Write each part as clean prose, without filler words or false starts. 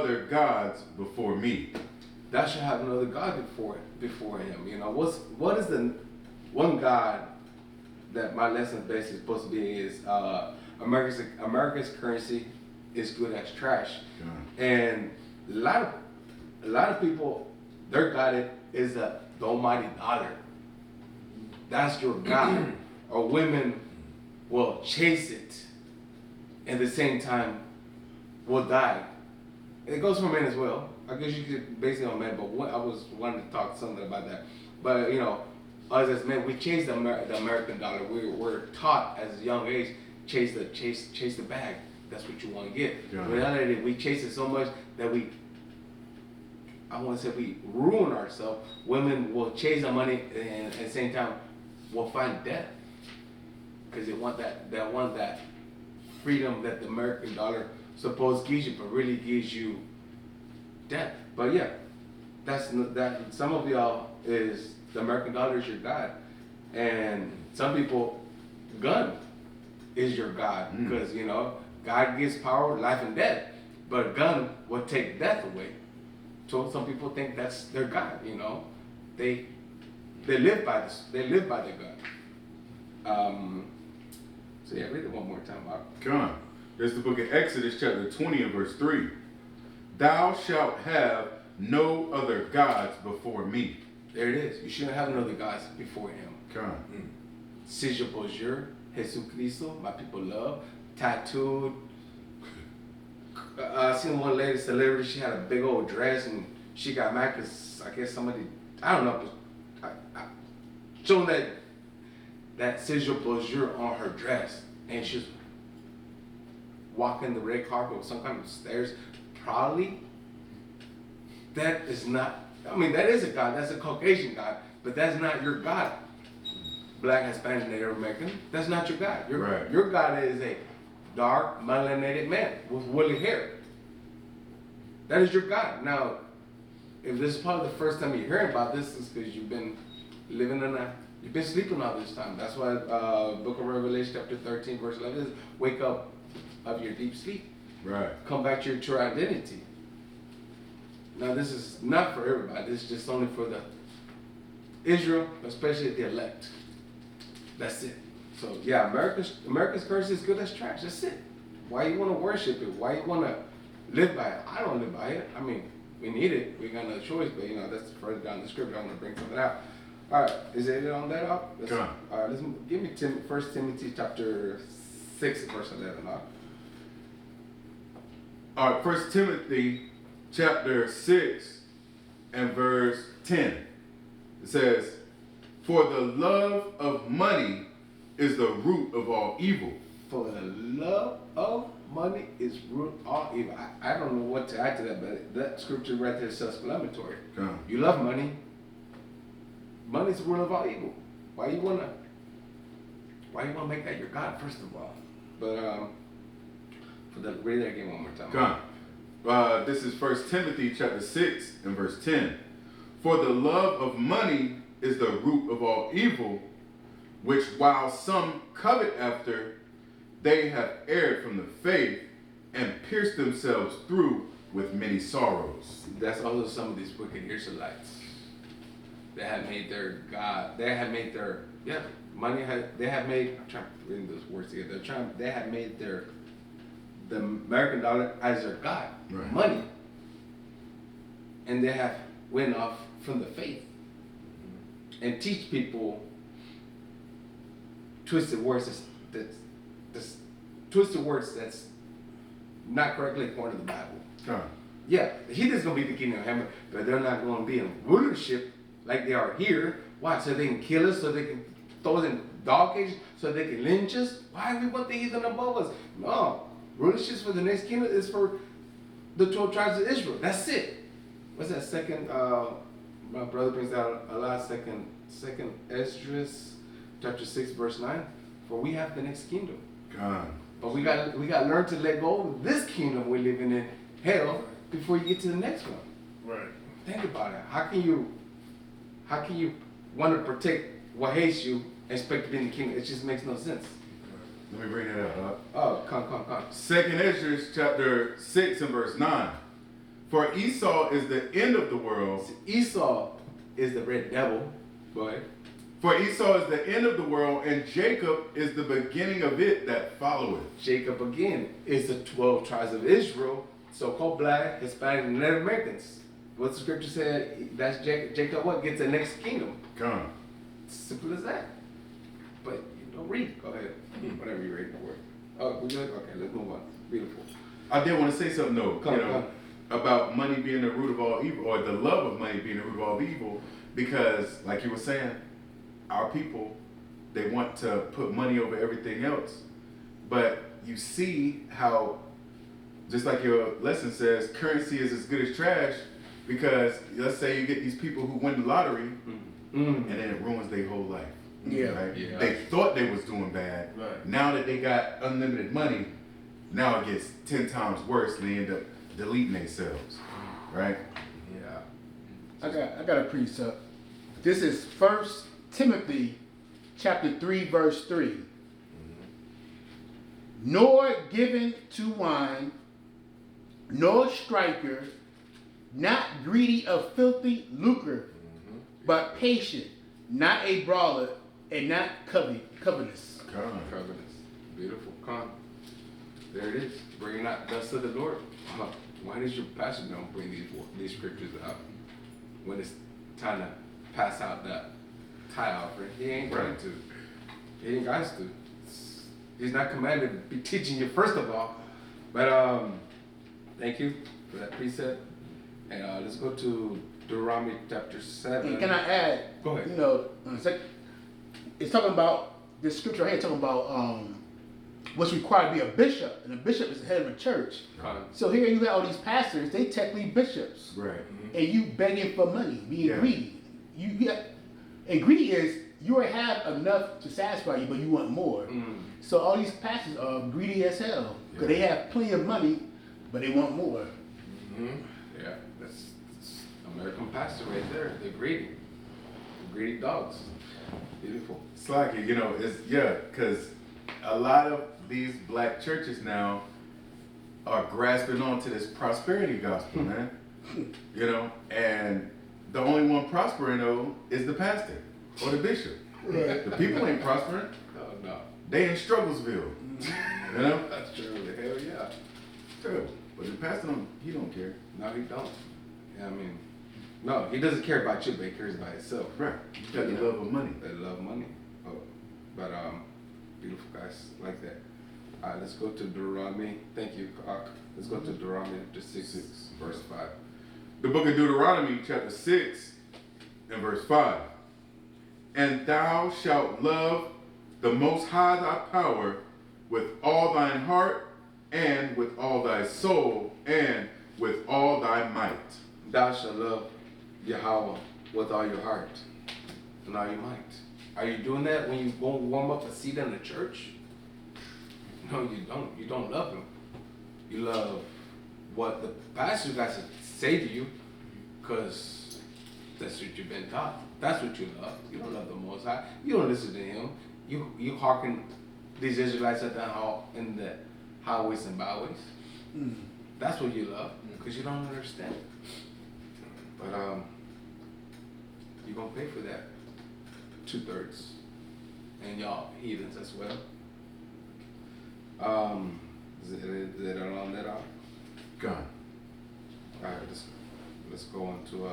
other gods before me. Thou shalt have no other God before him. You know, what is the one God that my lesson basically supposed to be is America's currency is good as trash. And a lot of people, their God is the almighty dollar. That's your God. Or women will chase it, and at the same time will die. It goes for men as well. I guess you could base it on men, but I was wanting to talk something about that. But you know, us as men, we chase the American dollar. We're taught as a young age, chase the bag. That's what you want to get. In reality, we chase it so much that we ruin ourselves. Women will chase the money and at the same time will find death because they want that freedom that the American dollar supposed gives you, but really gives you death. But yeah, that some of y'all is the American dollar is your God, and some people gun is your God because you know God gives power, life and death, but gun will take death away. So some people think that's their God. You know, they live by this. They live by the gun. So yeah, read it one more time, Mark. Come on. There's the book of Exodus, chapter 20 and verse 3. Thou shalt have no other gods before me. There it is. You shouldn't have no other gods before him. Come on. C'est bonjour, Jesucristo, my people love, tattooed. I seen one lady, celebrity, she had a big old dress and she got mad because I guess somebody, I don't know, showing that c'est bonjour on her dress, and she's walking the red carpet with some kind of stairs. Probably, that is not, I mean, that is a God, that's a Caucasian God, but that's not your God. Black, Hispanic, Native American, that's not your God. Your God is a dark, melanated man with woolly hair. That is your God. Now, if this is probably the first time you're hearing about this, is because you've been you've been sleeping all this time. That's why Book of Revelation chapter 13 verse 11 is, wake up of your deep sleep. Right. Come back to your true identity. Now, this is not for everybody. This is just only for the Israel, especially the elect. That's it. So yeah, America's currency is good as trash. That's it. Why you want to worship it? Why you want to live by it? I don't live by it. I mean, we need it. We got no choice. But you know, that's further down the scripture. I want to bring something out. All right, is it on that up? Come on. All right, give me 1 Timothy chapter 6 verse 11. All right, 1 Timothy chapter 6 and verse 10. It says, for the love of money is the root of all evil. For the love of money is root of all evil. I don't know what to add to that, but that scripture right there is self-explanatory. You love money. Money's the root of all evil. Why you wanna make that your God, first of all? But read that again one more time. Come on. This is 1 Timothy chapter 6 and verse 10. For the love of money is the root of all evil, which while some covet after, they have erred from the faith and pierced themselves through with many sorrows. That's also some of these wicked Israelites. They have made their God, they have made their, money, they have made, I'm trying to bring those words together, they have made the American dollar as their God, money. And they have went off from the faith and teach people twisted words that's not correctly according to the Bible. Yeah, he is going to be the kingdom of heaven, but they're not going to be in rulership like they are here. Why? So they can kill us, so they can throw us in dog cages, so they can lynch us? Why we want the heathen above us? No, rulership for the next kingdom is for the 12 tribes of Israel. That's it. What's that second? My brother brings out a lot. Second Esdras, chapter 6, verse 9. For we have the next kingdom. God. But we got to learn to let go of this kingdom we're living in, hell, before you get to the next one. Right. Think about it. How can you want to protect what hates you and expect to be in the kingdom? It just makes no sense. Let me bring that up. Oh, come. Second Esdras chapter 6 and verse 9. For Esau is the end of the world. Esau is the red devil. Go ahead. For Esau is the end of the world, and Jacob is the beginning of it that followeth. Jacob again is the 12 tribes of Israel, so-called black, Hispanic, and Native Americans. What the scripture said, that's Jacob what gets the next kingdom. Come. Simple as that. But you don't read. Go ahead. Whatever you read for it. Oh, we good? Okay, let's move on. Beautiful. I did want to say something though, Come. about money being the root of all evil, or the love of money being the root of all evil, because like you were saying, our people, they want to put money over everything else. But you see how, just like your lesson says, currency is as good as trash, because let's say you get these people who win the lottery, and then it ruins their whole life. Yeah. Right? Yeah. They thought they was doing bad. Right. Now that they got unlimited money, now it gets 10 times worse, and they end up deleting themselves. Right? Yeah. I got a precept. This is 1 Timothy chapter 3, verse 3. Nor given to wine, nor striker, not greedy of filthy lucre, but patient, not a brawler, and not covetous. Come. Covenants. Beautiful. Come. There it is. Bringing out dust to the Lord. Why does your pastor don't bring these scriptures out when it's time to pass out that tithe offering? He ain't going to. He ain't got to. He's not commanded to be teaching you first of all. But thank you for that precept. And let's go to Deuteronomy chapter 7. And can I add? Go ahead. You know, it's talking about this scripture right here. Talking about what's required to be a bishop, and a bishop is the head of a church. So here you have all these pastors. They technically bishops, Right. and you begging for money, being Yeah. greedy. And greedy is you already have enough to satisfy you, but you want more. So all these pastors are greedy as hell because they have plenty of money, but they want more. Yeah, that's American pastor right there. They're greedy. They're greedy dogs. Beautiful. It's like it, because a lot of these black churches now are grasping onto this prosperity gospel, man. And the only one prospering though is the pastor or the bishop. The people ain't prospering. No. They in Strugglesville. That's true. Hell yeah. True. But the pastor he don't care. No, he don't. Yeah, I mean, no, he doesn't care about you, but he cares about himself. Right. You got the love of money. They love money. Oh, but beautiful guys like that. All right, let's go to Deuteronomy. Thank you, Ak. Let's go to Deuteronomy chapter 6, verse 5. The book of Deuteronomy, chapter 6, and verse 5. And thou shalt love the Most High thy power with all thine heart, and with all thy soul, and with all thy might. Thou shalt love Yahweh with all your heart and all your might. Are you doing that when you go warm up a seat in the church? No, you don't. You don't love him. You love what the pastor got to say to you, because that's what you've been taught. That's what you love. You don't love the Most High. You don't listen to him. You hearken these Israelites at in the highways and byways. That's what you love, because you don't understand. But you're gonna pay for that 2/3, and y'all heathens as well. Is it on that off? God. All right, let's go on to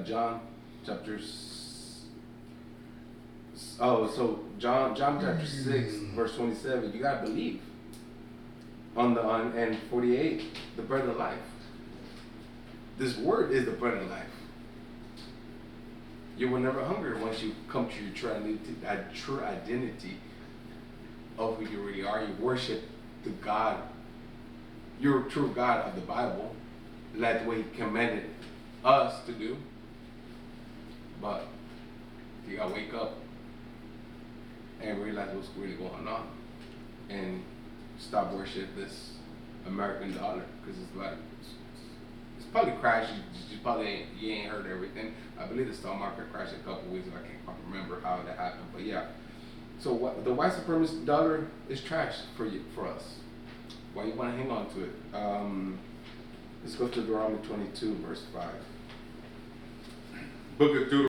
John chapter. John chapter 6 verse 27. You gotta believe. And 48, the bread of life. This word is the bread of life. You will never hunger once you come to your true identity of who you really are. You worship the God, your true God of the Bible, like the way He commanded us to do. But you gotta wake up and realize what's really going on, and stop worshiping this American dollar, because it's probably crashed. You ain't heard everything. I believe the stock market crashed a couple weeks ago. I can't quite remember how that happened, but yeah. So the white supremacist dollar is trash for us. Why you want to hang on to it? Let's go to Deuteronomy 22, verse 5. Book of Deuteronomy.